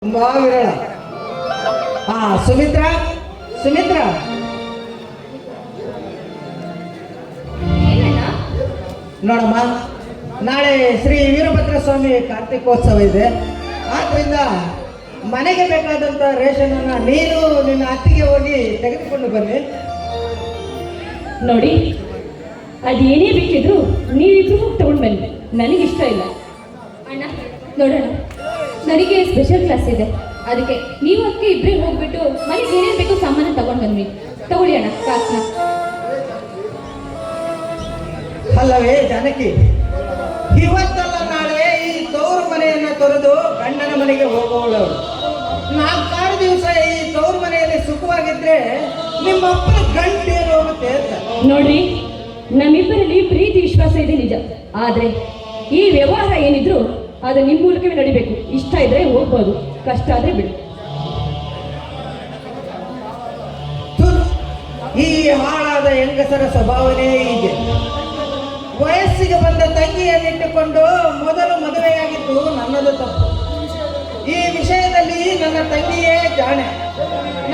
ತುಂಬಾ ವಿರಳ. ಸುಮಿತ್ರಾ ಸುಮಿತ್ರಾ ನೋಡಮ್ಮ, ನಾಳೆ ಶ್ರೀ ವೀರಭದ್ರ ಸ್ವಾಮಿ ಕಾರ್ತಿಕೋತ್ಸವ ಇದೆ. ಆದ್ರಿಂದ ಮನೆಗೆ ಬೇಕಾದಂತ ರೇಷನ್ ಅನ್ನ ನೀನು ನಿನ್ನ ಅತ್ತಿಗೆ ಹೋಗಿ ತೆಗೆದುಕೊಂಡು ಬನ್ನಿ. ನೋಡಿ, ಅದೇನೇ ಬೇಕಿದ್ರು ನೀವಿಬ್ರು ಹೋಗಿ ತಗೊಂಡು ಬನ್ನಿ, ನನಗಿಷ್ಟ ಇಲ್ಲ. ಅಣ್ಣ ನೋಡೋಣ, ನನಗೆ ಸ್ಪೆಷಲ್ ಕ್ಲಾಸ್ ಇದೆ, ಅದಕ್ಕೆ ನೀವು ಅದಕ್ಕೆ ಇಬ್ಬರೇ ಹೋಗ್ಬಿಟ್ಟು ಮನೆಗೆ ಏನೇನು ಬೇಕೋ ಸಾಮಾನು ತಗೊಂಡು ಬಂದ್ವಿ. ತಗೊಳ್ಳಿ ಅಣ್ಣ ಕಾಸನ್ನ. ಅಲ್ಲವೇ ಜಾನಕಿ, ಇವತ್ತಲ್ಲ ನಾಳೆ ಈ ತವರು ಮನೆಯನ್ನ ತೊರೆದು ಗಂಡನ ಮನೆಗೆ ಹೋಗುವವಳು. 4 ದಿವಸ ಈ ತವರು ಮನೆಯಲ್ಲಿ ಸುಖವಾಗಿದ್ರೆ ನಿಮ್ಮ ಅಪ್ಪನ ಗಂಟೆ ಹೋಗುತ್ತೆ ಅಂತ. ನೋಡ್ರಿ, ನಮ್ಮಿಬ್ಬರಲ್ಲಿ ಪ್ರೀತಿ ವಿಶ್ವಾಸ ಇದೆ ನಿಜ, ಆದ್ರೆ ಈ ವ್ಯವಹಾರ ಏನಿದ್ರು ಅದು ನಿಮ್ಮ ಮೂಲಕವೇ ನಡಿಬೇಕು. ಇಷ್ಟ ಇದ್ರೆ ಹೋಗ್ಬೋದು, ಕಷ್ಟ ಆದ್ರೆ ಬಿಡು. ಈ ಹಾಳಾದ ಹೆಂಗಸರ ಸ್ವಭಾವನೇ ಹೀಗೆ. ವಯಸ್ಸಿಗೆ ಬಂದ ತಂಗಿಯನ್ನಿಟ್ಟುಕೊಂಡು ಮೊದಲು ಮದುವೆಯಾಗಿದ್ದು ನನ್ನದು ತಪ್ಪು. ಈ ವಿಷಯದಲ್ಲಿ ನನ್ನ ತಂಗಿಯೇ ಜಾಣೆ.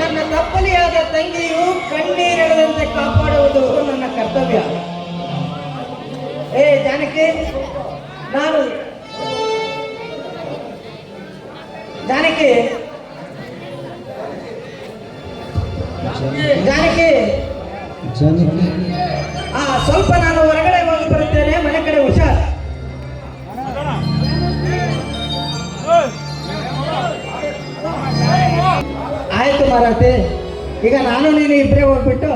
ನನ್ನ ತಪ್ಪಲಿಯಾದ ತಂಗಿಯು ಕಣ್ಣೀರೆಡದಂತೆ ಕಾಪಾಡುವುದು ನನ್ನ ಕರ್ತವ್ಯ. ಜಾನಕಿ, ನಾನು ಜಾನಕಿ ಜಾನಕಿ ಸ್ವಲ್ಪ ನಾನು ಹೊರಗಡೆ ಹೋಗಿ ಬರುತ್ತೇನೆ, ಮನೆ ಕಡೆ ಹುಷಾರ್. ಆಯ್ತು ಮಾರಾತಿ, ಈಗ ನಾನು ನೀನು ಇಬ್ಬರೇ ಹೋಗ್ಬಿಟ್ಟು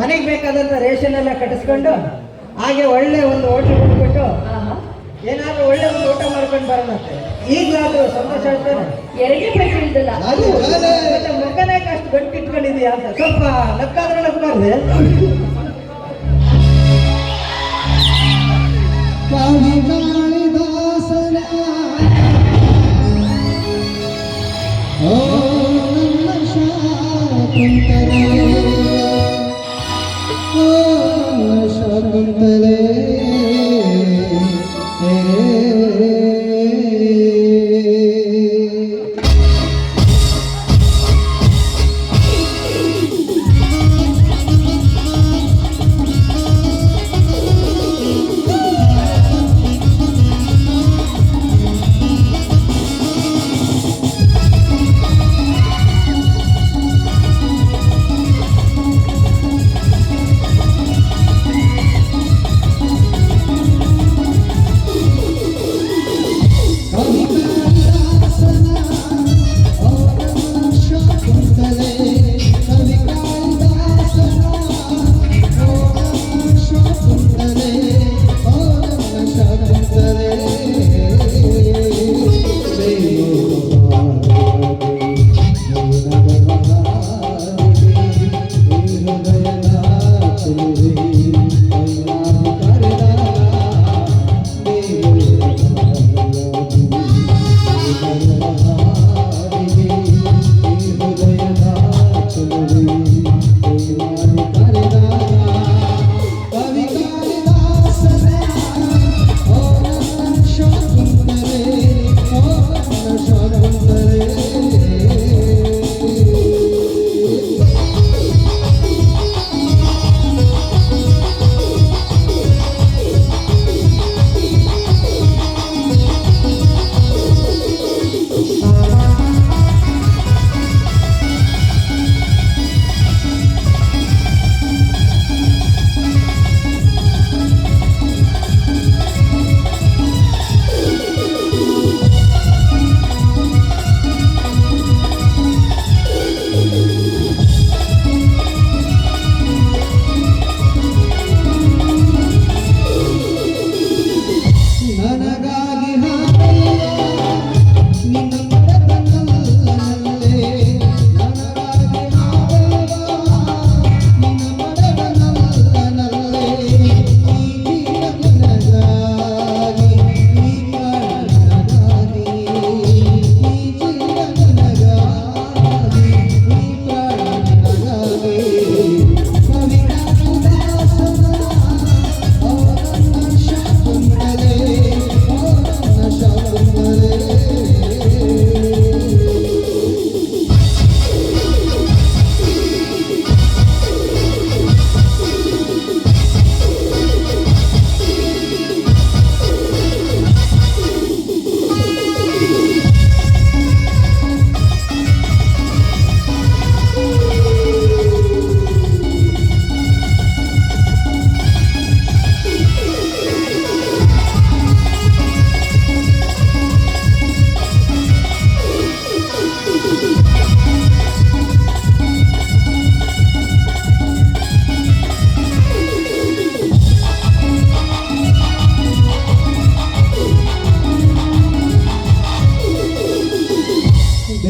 ಮನೆಗೆ ಬೇಕಾದಂತ ರೇಷನ್ ಎಲ್ಲ ಕಟ್ಟಿಸ್ಕೊಂಡು ಹಾಗೆ ಒಳ್ಳೆ ಒಂದು ಹೋಟ್ಲ್ ಕೊಟ್ಬಿಟ್ಟು ಏನಾದ್ರೂ ಒಳ್ಳೆ ಒಂದು ಊಟ ಮಾಡ್ಕೊಂಡು ಬರೋಣಂತೆ. ಈಗಲಾದ್ರೂ ಸಂತೋಷ ಆಗ್ತೇನೆ. ಎರಡೇ ಪೈಸೆ ಇಲ್ದಲ್ಲ, ಮತ್ತೆ ಮಗನೇ ಅಷ್ಟು ಗಂಟು ಇಟ್ಕೊಂಡಿದೀಯ ಅಂತ ಸ್ವಲ್ಪ ನಕ್ಕಾದ್ರೆ ನಕ್ಕಾರ್ದೆ.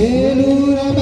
ಬೇಲೂರ